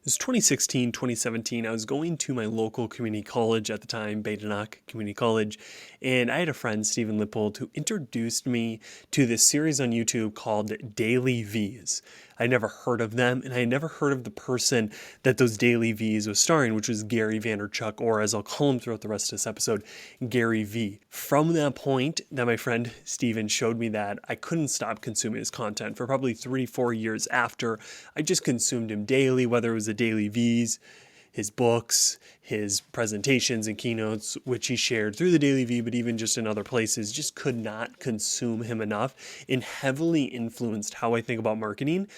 It was 2016, 2017. I was going to my local community college at the time, Vaynerchuk Community College, and I had a friend, Stephen Lippold, who introduced me to this series on YouTube called Daily V's. I never heard of them, and I had never heard of the person that those Daily V's was starring, which was Gary Vaynerchuk, or as I'll call him throughout the rest of this episode, Gary Vee. From that point that my friend Stephen showed me that, I couldn't stop consuming his content for probably 3-4 years after. I just consumed him daily, whether it was the Daily V's, his books, his presentations and keynotes, which he shared through the Daily Vee, but even just in other places, just could not consume him enough and heavily influenced how I think about marketing.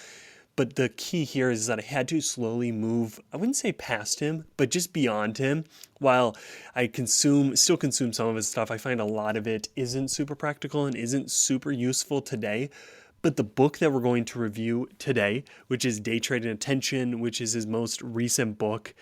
But the key here is that I had to slowly move, I wouldn't say past him, but just beyond him. While I still consume some of his stuff, I find a lot of it isn't super practical and isn't super useful today. But the book that we're going to review today, which is Day Trading Attention, which is his most recent book,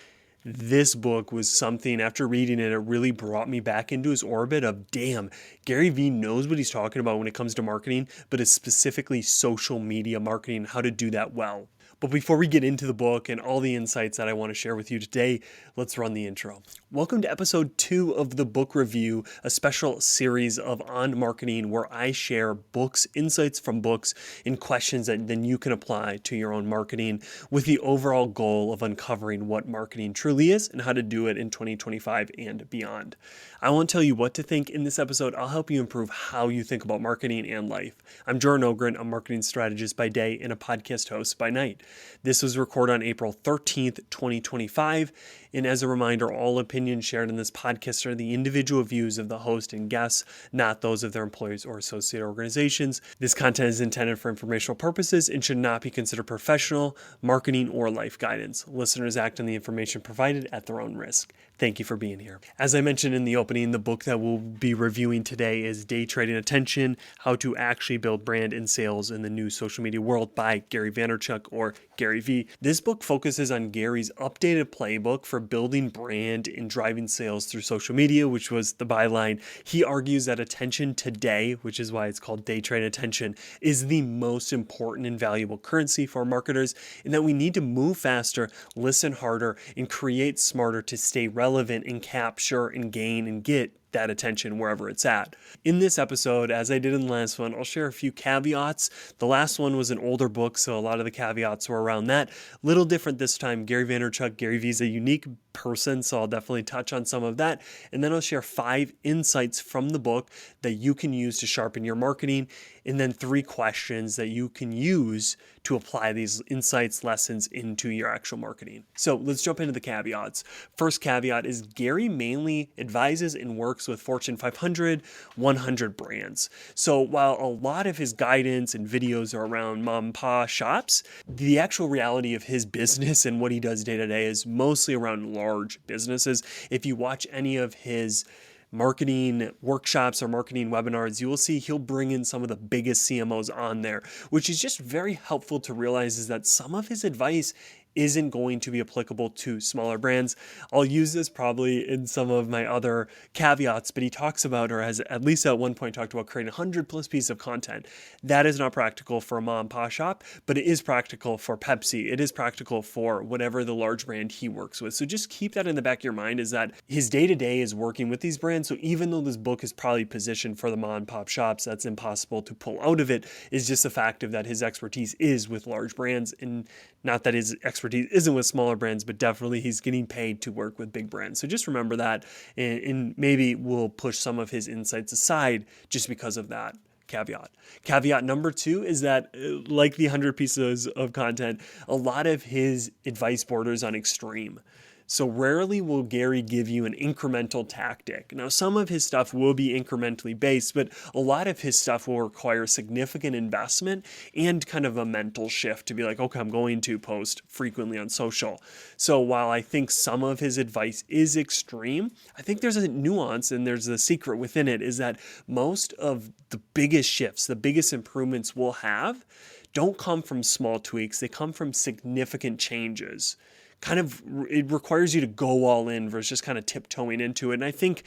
this book was something, after reading it, it really brought me back into his orbit of, damn, Gary Vee knows what he's talking about when it comes to marketing, but it's specifically social media marketing, how to do that well. But before we get into the book and all the insights that I want to share with you today, let's run the intro. Welcome to episode 2 of the book review, a special series of On Marketing where I share books, insights from books, and questions that then you can apply to your own marketing with the overall goal of uncovering what marketing truly is and how to do it in 2025 and beyond. I won't tell you what to think in this episode. I'll help you improve how you think about marketing and life. I'm Jordan Ogren, a marketing strategist by day and a podcast host by night. This was recorded on April 13th, 2025. And as a reminder, all opinions shared in this podcast are the individual views of the host and guests, not those of their employees or associate organizations. This content is intended for informational purposes and should not be considered professional, marketing, or life guidance. Listeners act on the information provided at their own risk. Thank you for being here. As I mentioned in the opening, the book that we'll be reviewing today is Day Trading Attention, How to Actually Build Brand and Sales in the New Social Media World by Gary Vaynerchuk or Gary Vee. This book focuses on Gary's updated playbook for building brand and driving sales through social media, which was the byline. He argues that attention today, which is why it's called Day Trade Attention, is the most important and valuable currency for marketers, and that we need to move faster, listen harder, and create smarter to stay relevant and capture and gain and get that attention wherever it's at. In this episode, as I did in the last one, I'll share a few caveats. The last one was an older book, so a lot of the caveats were around that. Little different this time. Gary Vaynerchuk, Gary Vee is a unique person, so I'll definitely touch on some of that. And then I'll share 5 insights from the book that you can use to sharpen your marketing, and then 3 questions that you can use to apply these insights, lessons into your actual marketing. So let's jump into the caveats. First caveat is Gary mainly advises and works with Fortune 500, 100 brands. So while a lot of his guidance and videos are around mom and pop shops, the actual reality of his business and what he does day to day is mostly around large businesses. If you watch any of his marketing workshops or marketing webinars, you will see he'll bring in some of the biggest CMOs on there, which is just very helpful to realize is that some of his advice isn't going to be applicable to smaller brands. I'll use this probably in some of my other caveats, but he talks about, or has at least at one point talked about, creating 100 plus pieces of content. That is not practical for a mom and pop shop, but it is practical for Pepsi. It is practical for whatever the large brand he works with. So just keep that in the back of your mind, is that his day-to-day is working with these brands. So even though this book is probably positioned for the mom and pop shops, that's impossible to pull out of it, is just the fact of that his expertise is with large brands, and not that his expertise isn't with smaller brands, but definitely he's getting paid to work with big brands. So just remember that, and maybe we'll push some of his insights aside just because of that caveat. Caveat number 2 is that, like the 100 pieces of content, a lot of his advice borders on extreme. So rarely will Gary give you an incremental tactic. Now, some of his stuff will be incrementally based, but a lot of his stuff will require significant investment and kind of a mental shift to be like, okay, I'm going to post frequently on social. So while I think some of his advice is extreme, I think there's a nuance and there's a secret within it, is that most of the biggest shifts, the biggest improvements we'll have don't come from small tweaks. They come from significant changes. It requires you to go all in versus just kind of tiptoeing into it. And I think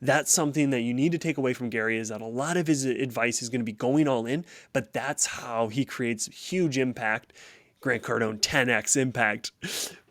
that's something that you need to take away from Gary, is that a lot of his advice is going to be going all in, but that's how he creates huge impact Grant Cardone 10x impact.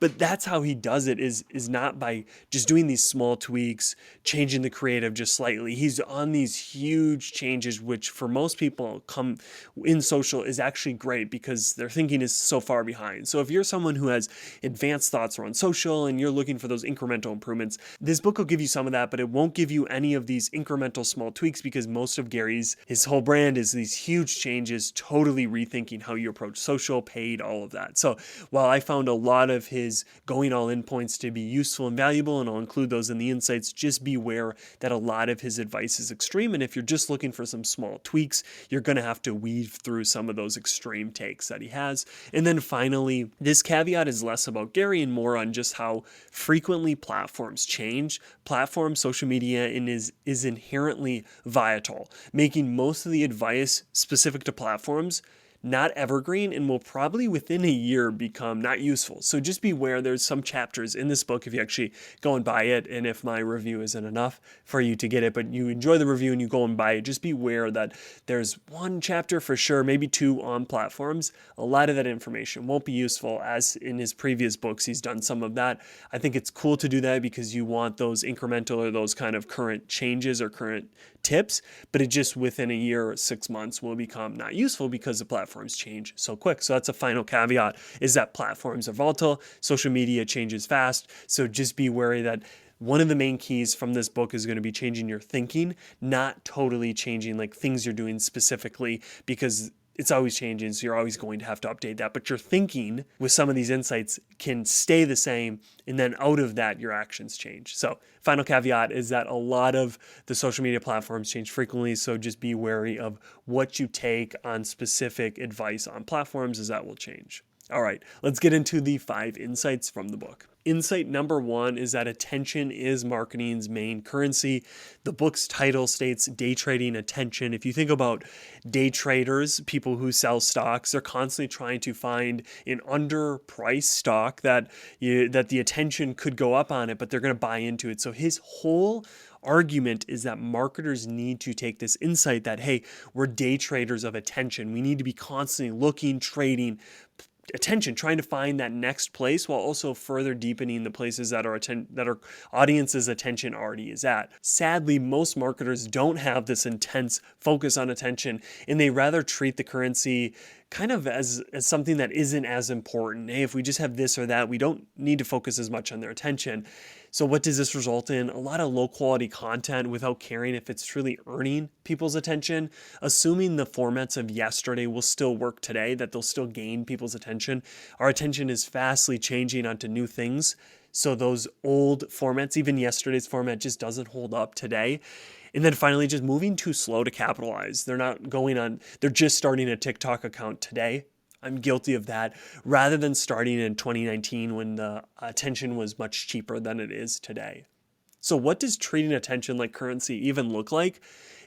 But that's how he does it, is not by just doing these small tweaks, changing the creative just slightly. He's on these huge changes, which for most people come in social is actually great because their thinking is so far behind. So if you're someone who has advanced thoughts around social and you're looking for those incremental improvements, this book will give you some of that, but it won't give you any of these incremental small tweaks because most of his whole brand is these huge changes, totally rethinking how you approach social, paid, all of that. So while I found a lot of his going all in points to be useful and valuable, and I'll include those in the insights, just beware that a lot of his advice is extreme. And if you're just looking for some small tweaks, you're going to have to weave through some of those extreme takes that he has. And then finally, this caveat is less about Gary and more on just how frequently platforms change. Platforms, social media, and is inherently volatile, making most of the advice specific to platforms not evergreen and will probably within a year become not useful. So just beware, there's some chapters in this book if you actually go and buy it, and if my review isn't enough for you to get it, but you enjoy the review and you go and buy it, just beware that there's one chapter for sure, maybe two on platforms. A lot of that information won't be useful, as in his previous books he's done some of that. I think it's cool to do that because you want those incremental or those kind of current changes or current tips, but it just within a year or 6 months will become not useful because the platforms change so quick. So that's a final caveat, is that platforms are volatile, social media changes fast, so just be wary that one of the main keys from this book is going to be changing your thinking, not totally changing like things you're doing specifically, because it's always changing, so you're always going to have to update that. But your thinking with some of these insights can stay the same, and then out of that, your actions change. So final caveat is that a lot of the social media platforms change frequently, so just be wary of what you take on specific advice on platforms, as that will change. All right, let's get into the 5 insights from the book. Insight number 1 is that attention is marketing's main currency. The book's title states day trading attention. If you think about day traders, people who sell stocks, they're constantly trying to find an underpriced stock that the attention could go up on it, but they're going to buy into it. So his whole argument is that marketers need to take this insight that, hey, we're day traders of attention. We need to be constantly looking, trading, attention, trying to find that next place while also further deepening the places that our audience's attention already is at. Sadly, most marketers don't have this intense focus on attention, and they rather treat the currency kind of as something that isn't as important. Hey, if we just have this or that, we don't need to focus as much on their attention. So what does this result in? A lot of low quality content without caring if it's truly earning people's attention, assuming the formats of yesterday will still work today, that they'll still gain people's attention. Our attention is fastly changing onto new things. So those old formats, even yesterday's format, just doesn't hold up today. And then finally, just moving too slow to capitalize. They're just starting a TikTok account today. I'm guilty of that, rather than starting in 2019 when the attention was much cheaper than it is today. So what does treating attention like currency even look like?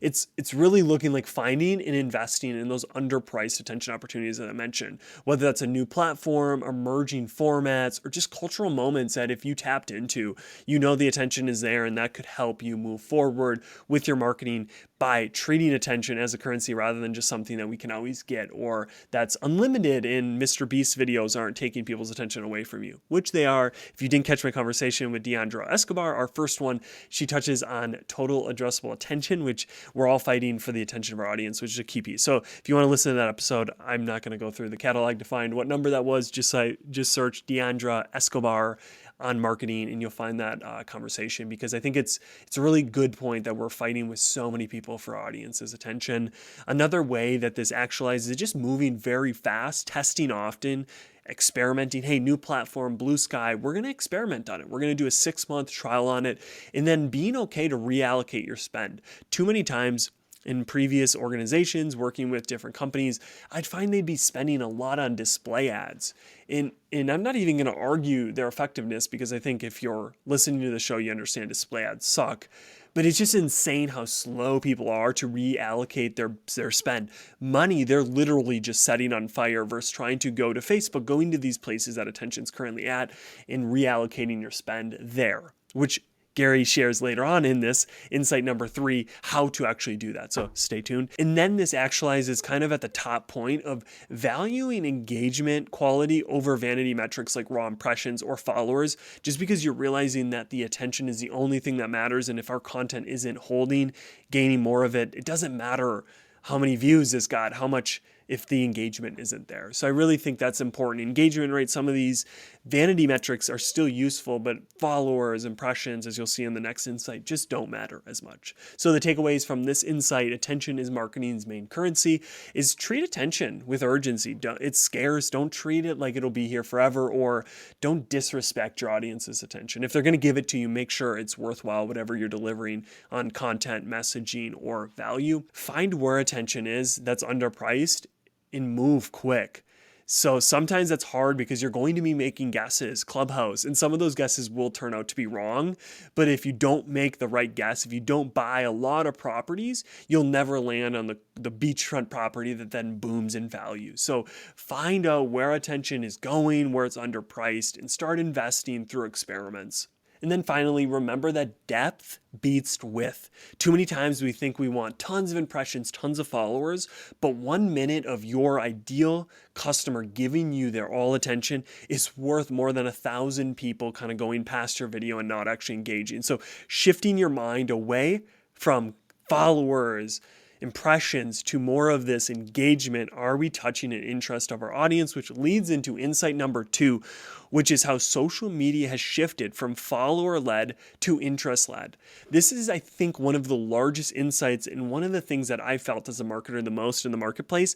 It's really looking like finding and investing in those underpriced attention opportunities that I mentioned, whether that's a new platform, emerging formats, or just cultural moments that if you tapped into, you know the attention is there, and that could help you move forward with your marketing by treating attention as a currency rather than just something that we can always get or that's unlimited, and Mr. Beast videos aren't taking people's attention away from you, which they are. If you didn't catch my conversation with Deandra Escobar, our first one, she touches on total addressable attention, which we're all fighting for the attention of our audience, which is a key piece. So if you want to listen to that episode, I'm not going to go through the catalog to find what number that was. Just search Deandra Escobar on marketing, and you'll find that conversation, because I think it's a really good point that we're fighting with so many people for our audience's attention. Another way that this actualizes is just moving very fast, testing often, experimenting. Hey, new platform, blue sky, we're going to experiment on it. We're going to do a 6-month trial on it, and then being okay to reallocate your spend. Too many times in previous organizations working with different companies, I'd find they'd be spending a lot on display ads. And I'm not even going to argue their effectiveness, because I think if you're listening to the show, you understand display ads suck. But it's just insane how slow people are to reallocate their spend. Money, they're literally just setting on fire versus trying to go to Facebook, going to these places that attention's currently at, and reallocating your spend there, which Gary shares later on in this insight number 3, how to actually do that. So stay tuned. And then this actualizes kind of at the top point of valuing engagement quality over vanity metrics like raw impressions or followers, just because you're realizing that the attention is the only thing that matters. And if our content isn't holding, gaining more of it, it doesn't matter how many views this got, how much, if the engagement isn't there. So I really think that's important. Engagement rate, some of these vanity metrics are still useful, but followers, impressions, as you'll see in the next insight, just don't matter as much. So the takeaways from this insight, attention is marketing's main currency, is treat attention with urgency. It's scarce. Don't treat it like it'll be here forever, or don't disrespect your audience's attention. If they're going to give it to you, make sure it's worthwhile, whatever you're delivering on content, messaging, or value. Find where attention is that's underpriced and move quick. So sometimes that's hard because you're going to be making guesses, Clubhouse, and some of those guesses will turn out to be wrong. But if you don't make the right guess, if you don't buy a lot of properties, you'll never land on the beachfront property that then booms in value. So find out where attention is going, where it's underpriced, and start investing through experiments. And then finally, remember that depth beats width. Too many times we think we want tons of impressions, tons of followers, but 1 minute of your ideal customer giving you their all attention is worth more than 1,000 people kind of going past your video and not actually engaging. So shifting your mind away from followers, impressions, to more of this engagement. Are we touching an interest of our audience? Which leads into insight number 2, which is how social media has shifted from follower-led to interest-led. This is, I think, one of the largest insights, and one of the things that I felt as a marketer the most in the marketplace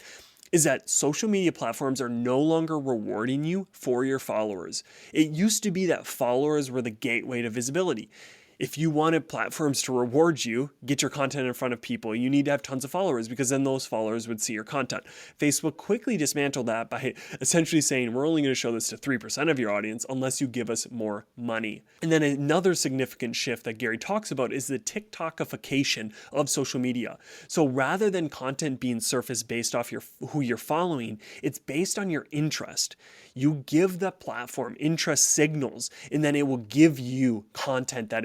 is that social media platforms are no longer rewarding you for your followers. It used to be that followers were the gateway to visibility. If you wanted platforms to reward you, get your content in front of people, you need to have tons of followers, because then those followers would see your content. Facebook quickly dismantled that by essentially saying, we're only going to show this to 3% of your audience unless you give us more money. And then another significant shift that Gary talks about is the TikTokification of social media. So rather than content being surfaced based off who you're following, it's based on your interest. You give the platform interest signals, and then it will give you content that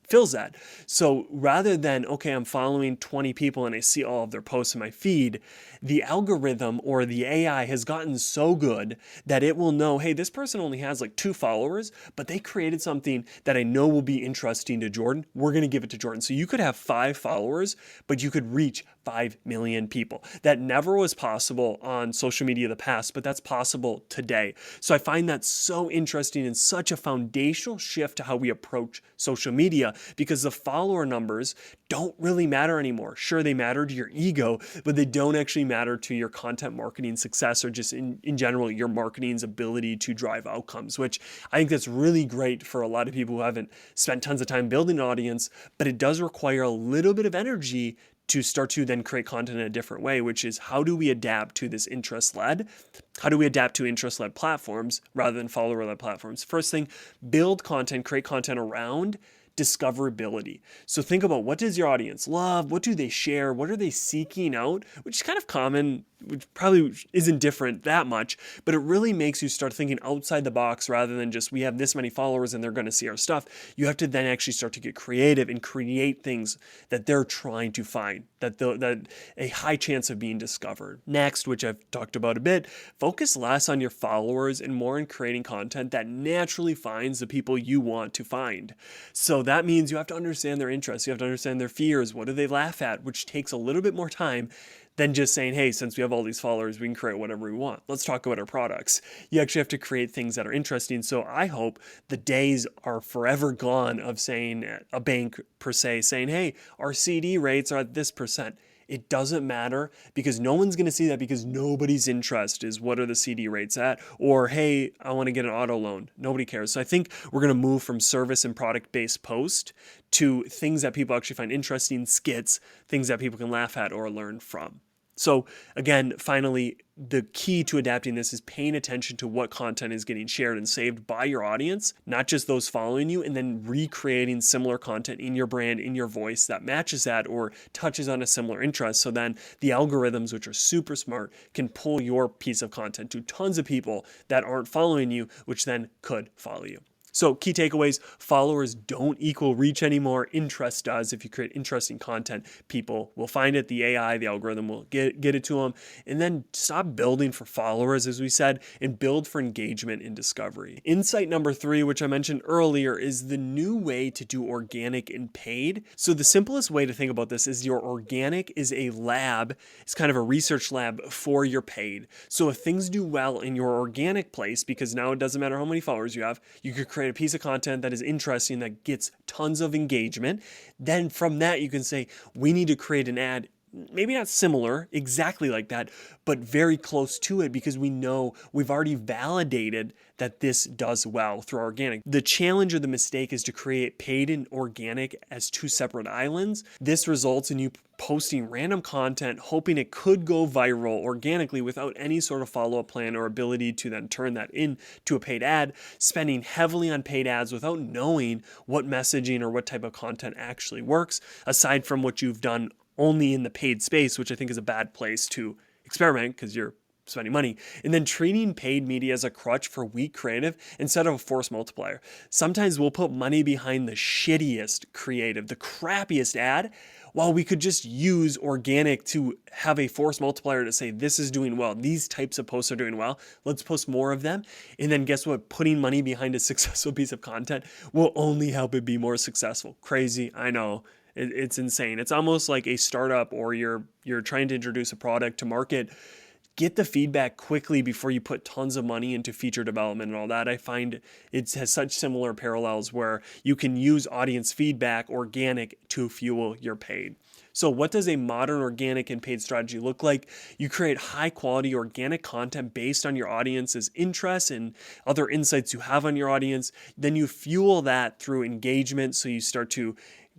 fills that. So rather than, okay, I'm following 20 people and I see all of their posts in my feed, the algorithm or the AI has gotten so good that it will know, hey, this person only has like 2 followers, but they created something that I know will be interesting to Jordan. We're going to give it to Jordan. So you could have 5 followers, but you could reach 5 million people. That never was possible on social media in the past, but that's possible today. So I find that so interesting and such a foundational shift to how we approach social media, because the follower numbers don't really matter anymore. Sure, they matter to your ego, but they don't actually matter to your content marketing success, or just in general, your marketing's ability to drive outcomes, which I think that's really great for a lot of people who haven't spent tons of time building an audience, but it does require a little bit of energy to start to then create content in a different way, which is, how do we adapt to this interest-led? How do we adapt to interest-led platforms rather than follower-led platforms? First thing, build content, create content around discoverability. So think about, what does your audience love? What do they share? What are they seeking out? Which is kind of common, which probably isn't different that much, but it really makes you start thinking outside the box rather than just, we have this many followers and they're going to see our stuff. You have to then actually start to get creative and create things that they're trying to find, that a high chance of being discovered. Next, which I've talked about a bit, focus less on your followers and more on creating content that naturally finds the people you want to find. So that means you have to understand their interests. You have to understand their fears. What do they laugh at? Which takes a little bit more time than just saying, hey, since we have all these followers, we can create whatever we want. Let's talk about our products. You actually have to create things that are interesting. So I hope the days are forever gone of saying, a bank per se, saying, hey, our CD rates are at this percent. It doesn't matter, because no one's going to see that, because nobody's interest is, what are the CD rates at? Or, hey, I want to get an auto loan. Nobody cares. So I think we're going to move from service and product-based post to things that people actually find interesting, skits, things that people can laugh at or learn from. So again, finally, the key to adapting this is paying attention to what content is getting shared and saved by your audience, not just those following you, and then recreating similar content in your brand, in your voice that matches that or touches on a similar interest. So then the algorithms, which are super smart, can pull your piece of content to tons of people that aren't following you, which then could follow you. So key takeaways: followers don't equal reach anymore. Interest does. If you create interesting content, people will find it. The AI, the algorithm will get it to them. And then stop building for followers, as we said, and build for engagement and discovery. Insight number 3, which I mentioned earlier, is the new way to do organic and paid. So the simplest way to think about this is your organic is a lab. It's kind of a research lab for your paid. So if things do well in your organic place, because now it doesn't matter how many followers you have, you could create a piece of content that is interesting, that gets tons of engagement. Then from that, you can say, we need to create an ad, maybe not similar, exactly like that, but very close to it, because we know we've already validated that this does well through organic. The challenge or the mistake is to create paid and organic as two separate islands. This results in you posting random content, hoping it could go viral organically without any sort of follow-up plan or ability to then turn that into a paid ad, spending heavily on paid ads without knowing what messaging or what type of content actually works, aside from what you've done only in the paid space, which I think is a bad place to experiment because you're spending money. And then treating paid media as a crutch for weak creative instead of a force multiplier. Sometimes we'll put money behind the shittiest creative, the crappiest ad, while we could just use organic to have a force multiplier to say, this is doing well. These types of posts are doing well. Let's post more of them. And then guess what? Putting money behind a successful piece of content will only help it be more successful. Crazy, I know. It's insane. It's almost like a startup, or you're trying to introduce a product to market. Get the feedback quickly before you put tons of money into feature development and all that. I find it has such similar parallels where you can use audience feedback, organic, to fuel your paid. So what does a modern organic and paid strategy look like? You create high quality organic content based on your audience's interests and other insights you have on your audience. Then you fuel that through engagement. So you start to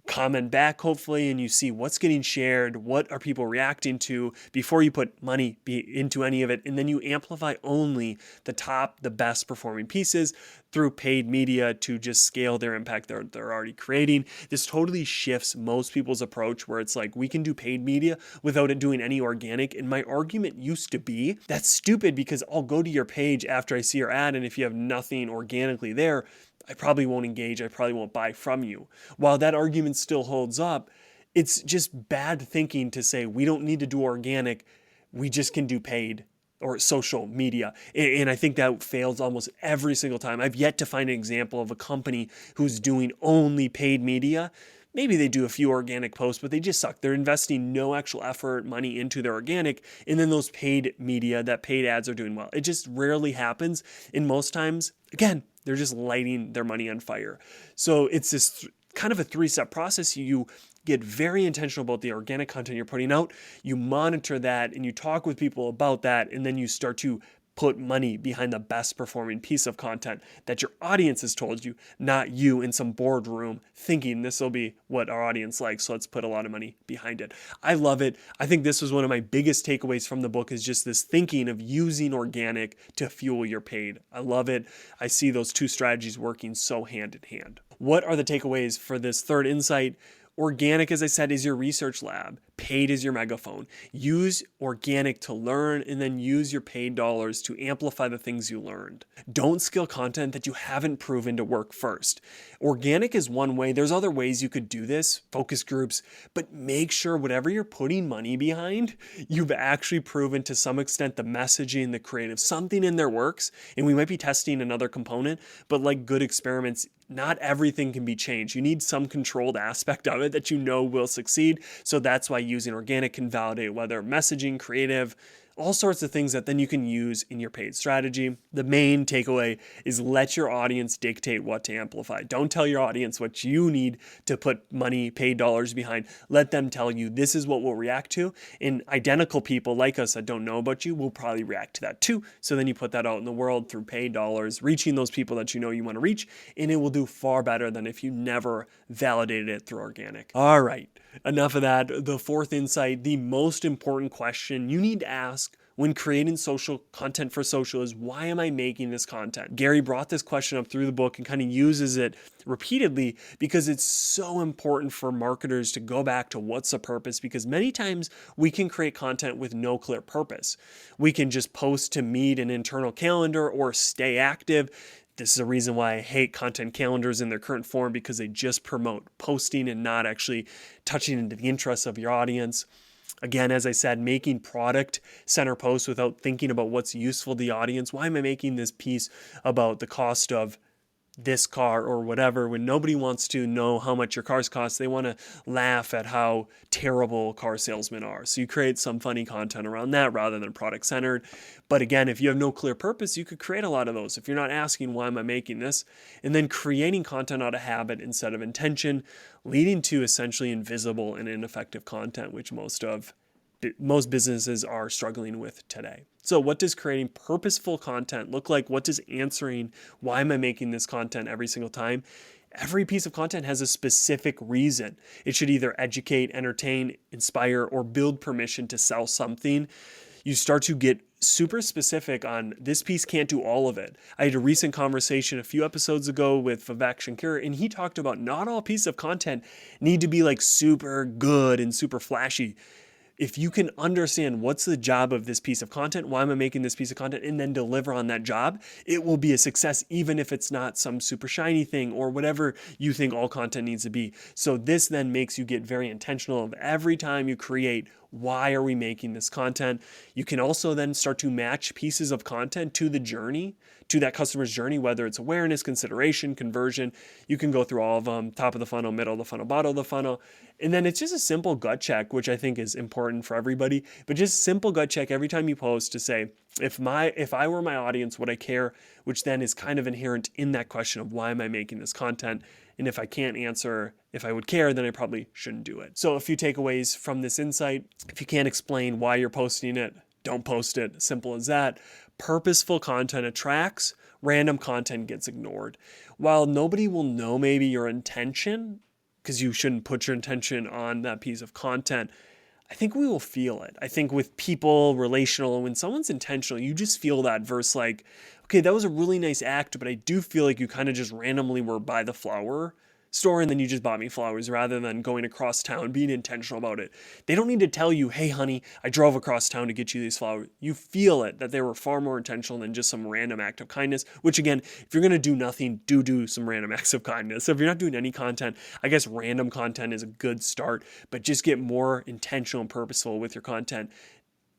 comment back, hopefully, and you see what's getting shared, what are people reacting to before you put money into any of it. And then you amplify only the best performing pieces through paid media to just scale their impact they're already creating. This totally shifts most people's approach, where it's like, we can do paid media without it doing any organic. And my argument used to be, that's stupid, because I'll go to your page after I see your ad, and if you have nothing organically there, I probably won't engage, I probably won't buy from you. While that argument still holds up, it's just bad thinking to say we don't need to do organic, we just can do paid or social media. And I think that fails almost every single time. I've yet to find an example of a company who's doing only paid media. Maybe they do a few organic posts, but they just suck. They're investing no actual effort, money into their organic, and then those paid media, that paid ads, are doing well. It just rarely happens. And most times, again, they're just lighting their money on fire. So it's this kind of a 3-step process. You get very intentional about the organic content you're putting out. You monitor that and you talk with people about that. And then you start to put money behind the best performing piece of content that your audience has told you, not you in some boardroom thinking this will be what our audience likes, so let's put a lot of money behind it. I love it. I think this was one of my biggest takeaways from the book, is just this thinking of using organic to fuel your paid. I love it. I see those two strategies working so hand in hand. What are the takeaways for this third insight? Organic, as I said, is your research lab. Paid is your megaphone. Use organic to learn, and then use your paid dollars to amplify the things you learned. Don't scale content that you haven't proven to work first. Organic is one way. There's other ways you could do this, focus groups, but make sure whatever you're putting money behind, you've actually proven to some extent the messaging, the creative, something in there works. And we might be testing another component, but like good experiments, not everything can be changed. You need some controlled aspect of it that you know will succeed. So that's why using organic can validate whether messaging, creative, all sorts of things that then you can use in your paid strategy. The main takeaway is let your audience dictate what to amplify. Don't tell your audience what you need to put money, paid dollars behind. Let them tell you this is what we'll react to. And identical people like us that don't know about you will probably react to that too. So then you put that out in the world through paid dollars, reaching those people that you know you want to reach, and it will do far better than if you never validated it through organic. All right, enough of that. The fourth insight, the most important question you need to ask when creating social content for social is, why am I making this content? Gary brought this question up through the book and kind of uses it repeatedly because it's so important for marketers to go back to what's the purpose, because many times we can create content with no clear purpose. We can just post to meet an internal calendar or stay active. This is a reason why I hate content calendars in their current form, because they just promote posting and not actually touching into the interests of your audience. Again, as I said, making product center posts without thinking about what's useful to the audience. Why am I making this piece about the cost of this car or whatever, when nobody wants to know how much your cars cost? They want to laugh at how terrible car salesmen are. So you create some funny content around that rather than product centered. But again, if you have no clear purpose, you could create a lot of those. If you're not asking, why am I making this? And then creating content out of habit instead of intention, leading to essentially invisible and ineffective content, which most businesses are struggling with today. So what does creating purposeful content look like? What does answering, why am I making this content every single time? Every piece of content has a specific reason. It should either educate, entertain, inspire, or build permission to sell something. You start to get super specific on this piece can't do all of it. I had a recent conversation a few episodes ago with Vivek Shankar, and he talked about not all pieces of content need to be like super good and super flashy. If you can understand what's the job of this piece of content, why am I making this piece of content, and then deliver on that job, it will be a success, even if it's not some super shiny thing or whatever you think all content needs to be. So this then makes you get very intentional of every time you create, why are we making this content? You can also then start to match pieces of content to the journey, to that customer's journey, whether it's awareness, consideration, conversion. You can go through all of them: top of the funnel, middle of the funnel, bottom of the funnel. And then it's just a simple gut check, which I think is important for everybody, but just simple gut check every time you post to say, if I were my audience, would I care? Which then is kind of inherent in that question of, why am I making this content? And if I can't answer if I would care, then I probably shouldn't do it. So a few takeaways from this insight: if you can't explain why you're posting it, don't post it. Simple as that. Purposeful content attracts, random content gets ignored. While nobody will know maybe your intention, because you shouldn't put your intention on that piece of content, I think we will feel it. I think with people, relational, when someone's intentional, you just feel that versus like, okay, that was a really nice act, but I do feel like you kind of just randomly were by the flower store and then you just bought me flowers, rather than going across town, being intentional about it. They don't need to tell you, hey honey, I drove across town to get you these flowers. You feel it, that they were far more intentional than just some random act of kindness, which again, if you're going to do nothing, do some random acts of kindness. So if you're not doing any content, I guess random content is a good start, but just get more intentional and purposeful with your content,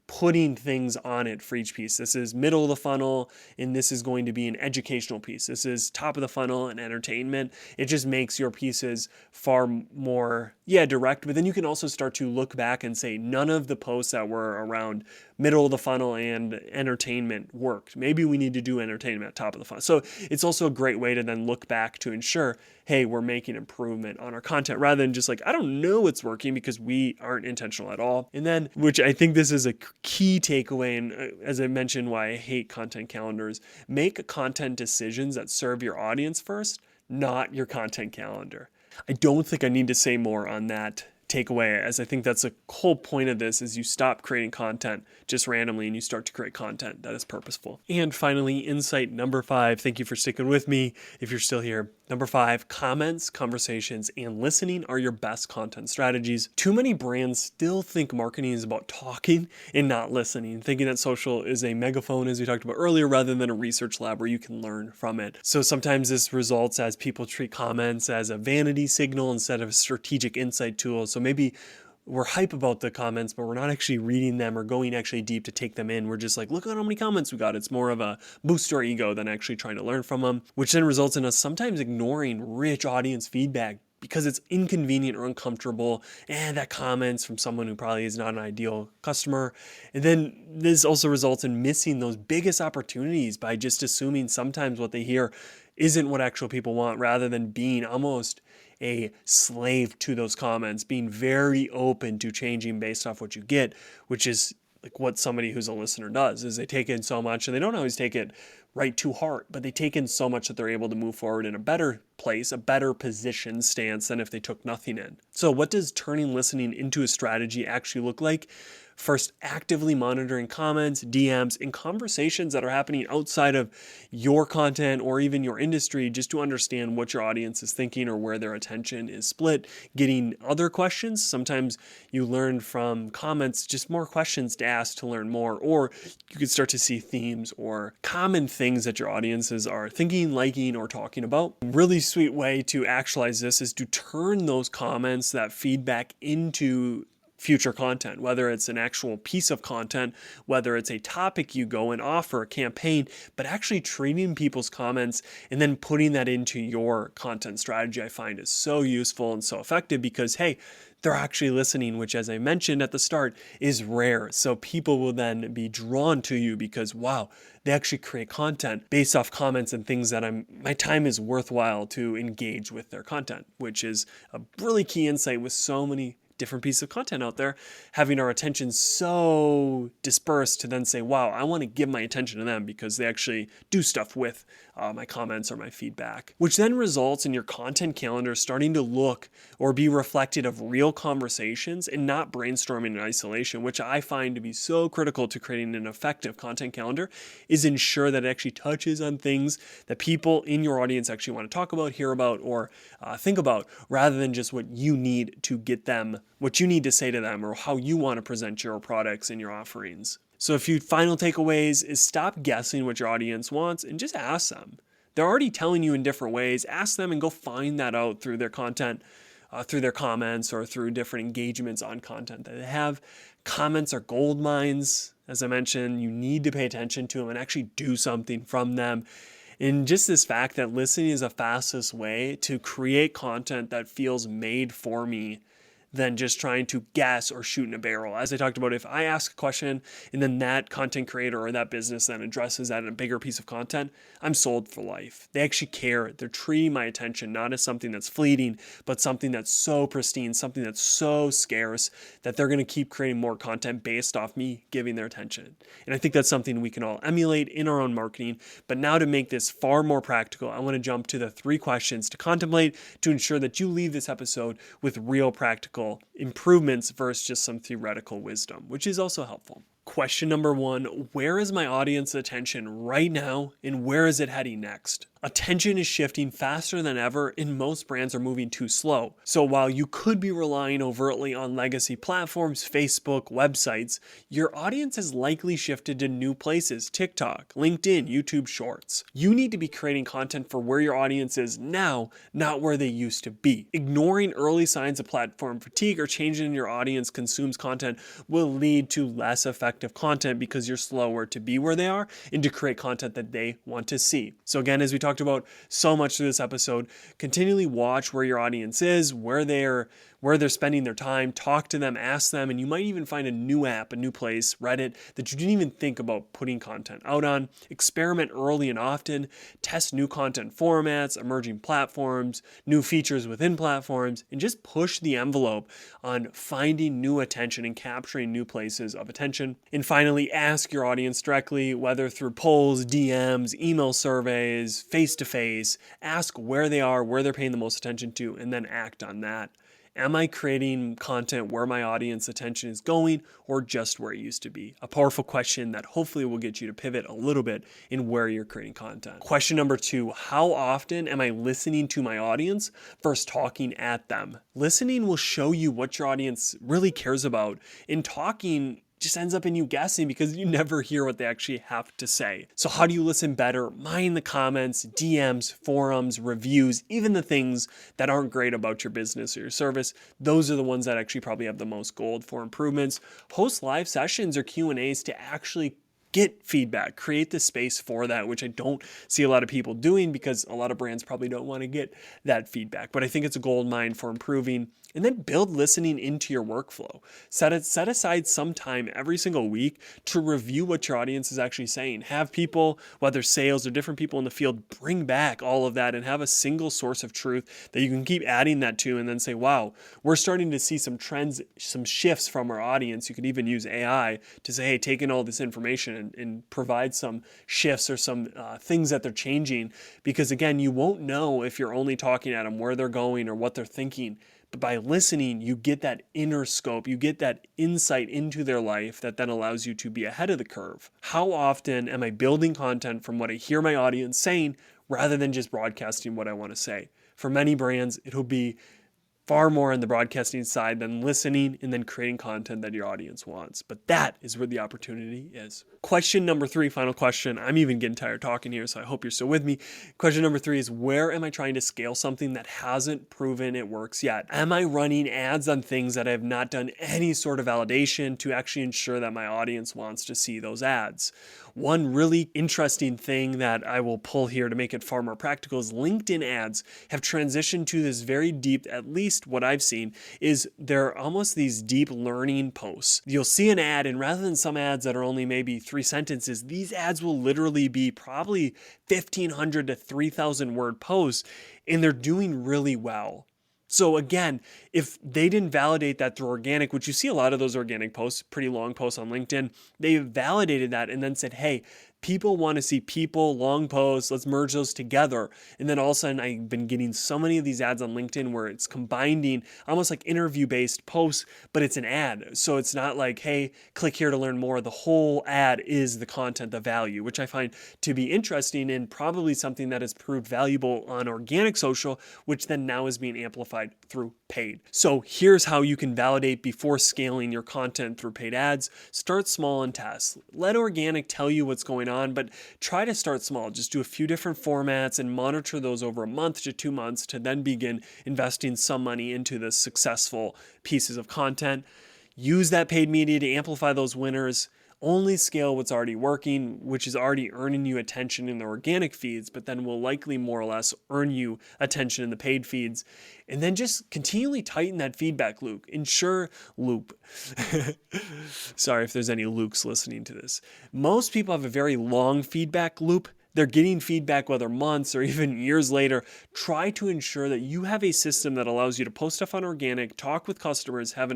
putting things on it for each piece. This is middle of the funnel, and this is going to be an educational piece. This is top of the funnel and entertainment. It just makes your pieces far more, direct. But then you can also start to look back and say, none of the posts that were around middle of the funnel and entertainment worked. Maybe we need to do entertainment at top of the funnel. So it's also a great way to then look back to ensure, hey, we're making improvement on our content, rather than just like, I don't know what's working, because we aren't intentional at all. And then, which I think this is a key takeaway, and as I mentioned, why I hate content calendars: make content decisions that serve your audience first, not your content calendar. I don't think I need to say more on that takeaway, as I think that's the whole point of this, is you stop creating content just randomly and you start to create content that is purposeful. And finally, insight number 5, thank you for sticking with me if you're still here. Number 5, comments, conversations, and listening are your best content strategies. Too many brands still think marketing is about talking and not listening, thinking that social is a megaphone, as we talked about earlier, rather than a research lab where you can learn from it. So sometimes this results as people treat comments as a vanity signal instead of a strategic insight tool. So maybe we're hype about the comments, but we're not actually reading them or going actually deep to take them in. We're just like, look at how many comments we got. It's more of a boost to our ego than actually trying to learn from them, which then results in us sometimes ignoring rich audience feedback because it's inconvenient or uncomfortable. And that comments from someone who probably is not an ideal customer. And then this also results in missing those biggest opportunities by just assuming sometimes what they hear isn't what actual people want, rather than being almost a slave to those comments, being very open to changing based off what you get, which is like what somebody who's a listener does, is they take in so much, and they don't always take it right to heart, but they take in so much that they're able to move forward in a better place, a better position stance than if they took nothing in. So what does turning listening into a strategy actually look like? First, actively monitoring comments, DMs, and conversations that are happening outside of your content or even your industry, just to understand what your audience is thinking or where their attention is split. Getting other questions. Sometimes you learn from comments, just more questions to ask to learn more, or you could start to see themes or common things that your audiences are thinking, liking, or talking about. A really sweet way to actualize this is to turn those comments, that feedback, into future content, whether it's an actual piece of content, whether it's a topic you go and offer, a campaign, but actually treating people's comments and then putting that into your content strategy, I find is so useful and so effective because, hey, they're actually listening, which, as I mentioned at the start, is rare. So people will then be drawn to you because, wow, they actually create content based off comments and things that my time is worthwhile to engage with their content, which is a really key insight with so many different pieces of content out there, having our attention so dispersed to then say, wow, I want to give my attention to them because they actually do stuff with my comments or my feedback, which then results in your content calendar starting to look or be reflected of real conversations and not brainstorming in isolation, which I find to be so critical to creating an effective content calendar, is ensure that it actually touches on things that people in your audience actually want to talk about, hear about, or think about, rather than just what you need to get them, what you need to say to them, or how you want to present your products and your offerings. So a few final takeaways is stop guessing what your audience wants and just ask them. They're already telling you in different ways. Ask them and go find that out through their content, through their comments, or through different engagements on content that they have. Comments are gold mines. As I mentioned, you need to pay attention to them and actually do something from them. And just this fact that listening is the fastest way to create content that feels made for me than just trying to guess or shoot in a barrel. As I talked about, if I ask a question and then that content creator or that business then addresses that in a bigger piece of content, I'm sold for life. They actually care. They're treating my attention not as something that's fleeting, but something that's so pristine, something that's so scarce that they're going to keep creating more content based off me giving their attention. And I think that's something we can all emulate in our own marketing. But now to make this far more practical, I want to jump to the 3 questions to contemplate to ensure that you leave this episode with real practical improvements versus just some theoretical wisdom, which is also helpful. Question number 1, where is my audience attention right now and where is it heading next? Attention is shifting faster than ever and most brands are moving too slow. So while you could be relying overtly on legacy platforms, Facebook, websites, your audience has likely shifted to new places, TikTok, LinkedIn, YouTube Shorts. You need to be creating content for where your audience is now, not where they used to be. Ignoring early signs of platform fatigue or changing your audience consumes content will lead to less effective content because you're slower to be where they are and to create content that they want to see. So again, as we talked about so much through this episode, continually watch where your audience is, where they're spending their time, talk to them, ask them, and you might even find a new app, a new place, Reddit, that you didn't even think about putting content out on. Experiment early and often, test new content formats, emerging platforms, new features within platforms, and just push the envelope on finding new attention and capturing new places of attention. And finally, ask your audience directly, whether through polls, DMs, email surveys, face-to-face, ask where they are, where they're paying the most attention to, and then act on that. Am I creating content where my audience attention is going or just where it used to be? A powerful question that hopefully will get you to pivot a little bit in where you're creating content. Question number 2, how often am I listening to my audience versus talking at them? Listening will show you what your audience really cares about. In talking, just ends up in you guessing because you never hear what they actually have to say. So how do you listen better? Mind the comments, DMs, forums, reviews, even the things that aren't great about your business or your service. Those are the ones that actually probably have the most gold for improvements. Host live sessions or Q&As to actually get feedback, create the space for that, which I don't see a lot of people doing because a lot of brands probably don't want to get that feedback. But I think it's a gold mine for improving. And then build listening into your workflow. Set aside some time every single week to review what your audience is actually saying. Have people, whether sales or different people in the field, bring back all of that and have a single source of truth that you can keep adding that to and then say, wow, we're starting to see some trends, some shifts from our audience. You could even use AI to say, hey, take in all this information and provide some shifts or some things that they're changing. Because again, you won't know if you're only talking at them where they're going or what they're thinking. But by listening, you get that inner scope, you get that insight into their life that then allows you to be ahead of the curve. How often am I building content from what I hear my audience saying rather than just broadcasting what I want to say? For many brands, it'll be far more on the broadcasting side than listening and then creating content that your audience wants. But that is where the opportunity is. Question number 3, final question. I'm even getting tired talking here, so I hope you're still with me. Question number 3 is, where am I trying to scale something that hasn't proven it works yet? Am I running ads on things that I have not done any sort of validation to actually ensure that my audience wants to see those ads? One really interesting thing that I will pull here to make it far more practical is LinkedIn ads have transitioned to this very deep, at least what I've seen, is they're almost these deep learning posts. You'll see an ad, and rather than some ads that are only maybe 3 sentences, these ads will literally be probably 1,500 to 3,000 word posts, and they're doing really well. So again, if they didn't validate that through organic, which you see a lot of those organic posts, pretty long posts on LinkedIn, they validated that and then said, hey, people want to see people, long posts, let's merge those together. And then all of a sudden, I've been getting so many of these ads on LinkedIn where it's combining almost like interview-based posts, but it's an ad. So it's not like, hey, click here to learn more. The whole ad is the content, the value, which I find to be interesting and probably something that has proved valuable on organic social, which then now is being amplified through paid. So here's how you can validate before scaling your content through paid ads. Start small and test. Let organic tell you what's going on, but try to start small. Just do a few different formats and monitor those over a month to 2 months to then begin investing some money into the successful pieces of content. Use that paid media to amplify those winners. Only scale what's already working, which is already earning you attention in the organic feeds, but then will likely more or less earn you attention in the paid feeds. And then just continually tighten that feedback loop. Sorry if there's any Lukes listening to this. Most people have a very long feedback loop. They're getting feedback whether months or even years later. Try to ensure that you have a system that allows you to post stuff on organic, talk with customers, have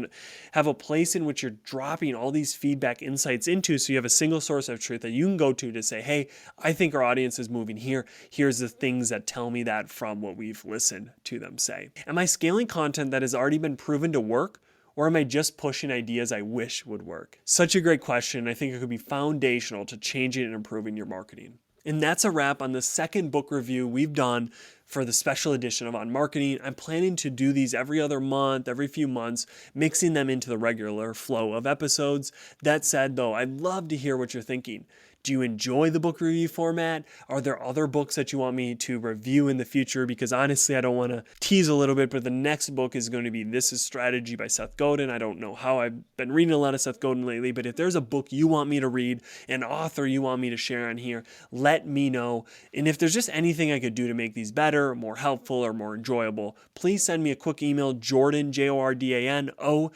a place in which you're dropping all these feedback insights into, so you have a single source of truth that you can go to say, hey, I think our audience is moving here. Here's the things that tell me that from what we've listened to them say. Am I scaling content that has already been proven to work? Or am I just pushing ideas I wish would work? Such a great question. I think it could be foundational to changing and improving your marketing. And that's a wrap on the second book review we've done for the special edition of On Marketing. I'm planning to do these every other month, every few months, mixing them into the regular flow of episodes. That said, though, I'd love to hear what you're thinking. Do you enjoy the book review format? Are there other books that you want me to review in the future? Because honestly, I don't want to tease a little bit, but the next book is going to be This is Strategy by Seth Godin. I don't know how. I've been reading a lot of Seth Godin lately, but if there's a book you want me to read, an author you want me to share on here, let me know. And if there's just anything I could do to make these better, more helpful, or more enjoyable, please send me a quick email, Jordan, Jordano,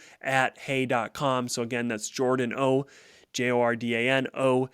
@hey.com. So again, that's Jordano, Jordano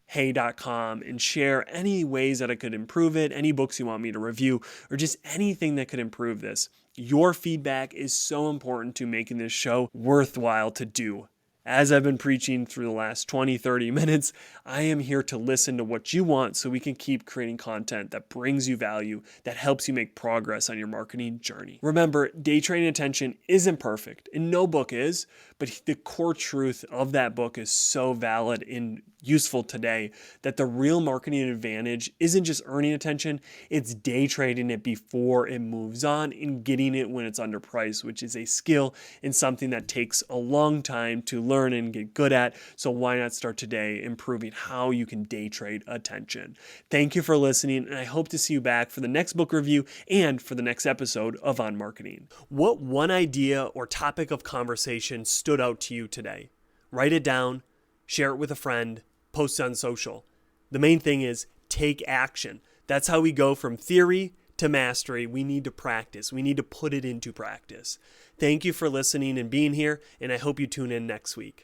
@hey.com, and share any ways that I could improve it, any books you want me to review, or just anything that could improve this. Your feedback is so important to making this show worthwhile to do. As I've been preaching through the last 20, 30 minutes, I am here to listen to what you want so we can keep creating content that brings you value, that helps you make progress on your marketing journey. Remember, day trading attention isn't perfect, and no book is, but the core truth of that book is so valid and useful today that the real marketing advantage isn't just earning attention, it's day trading it before it moves on and getting it when it's underpriced, which is a skill and something that takes a long time to learn and get good at. So why not start today improving how you can day trade attention? Thank you for listening, and I hope to see you back for the next book review and for the next episode of On Marketing. What one idea or topic of conversation stood out to you today? Write it down, share it with a friend, post on social. The main thing is take action. That's how we go from theory to mastery. We need to practice. We need to put it into practice. Thank you for listening and being here, and I hope you tune in next week.